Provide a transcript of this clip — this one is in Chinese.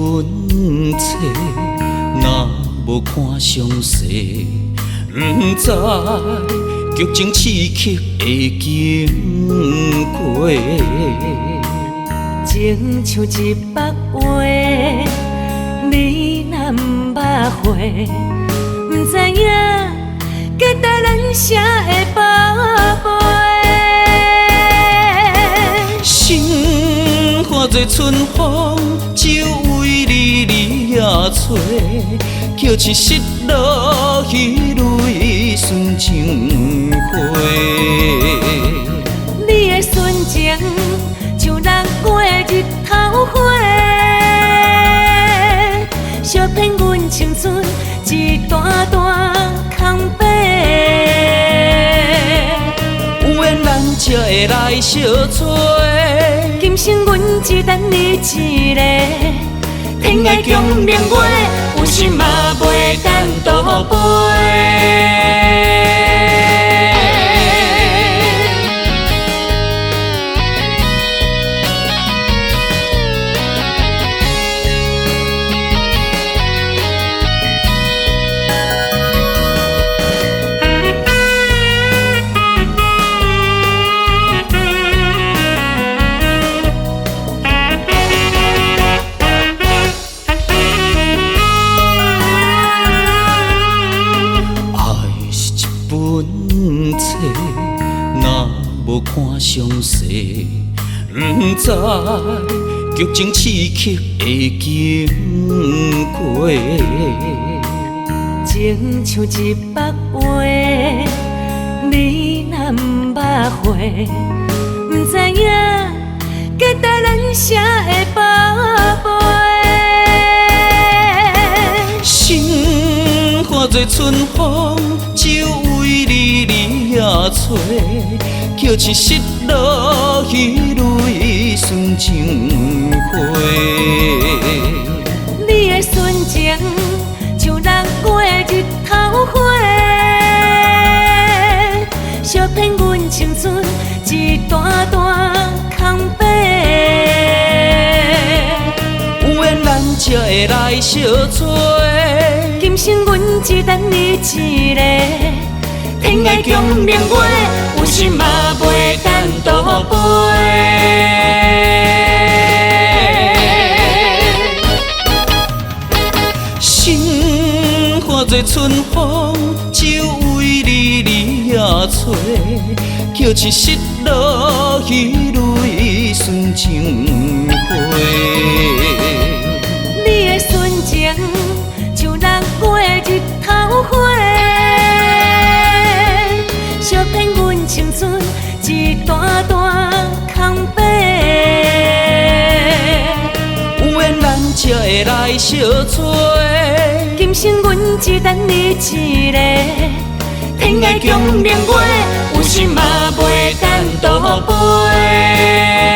本册，若无看详细，不知剧情刺激的经过。情像一幅画，你若不捌会，不知影隔代人写的宝贝。心化作春风，只为你吹，叫一失落雨泪顺情花。你的纯情像人过日头花，相骗阮青春一段段空白。有缘人才会来相撮，今生阮只等你一个。天涯共明月，有心嘛袂等倒飞。本册若无看详细，不知剧情刺激的经过。情像一幅画，你若不捌会，不知影隔代人写的宝贝。心化作春风，只为你吹，叫一失落雨泪顺情花。你的纯情像人过日头花，相骗阮青春一段段空白。有缘人才会来相撮，今生阮只等你一个。天涯共明月，有心嘛袂等倒飞。心化作春风，只为你吹，叫一失落雨泪顺情花。你的纯情像人过日头花，相骗阮青春一段段空白。有缘人才会来相撮，今生阮只等你一个。天涯共明月，有心嘛袂等倒飞。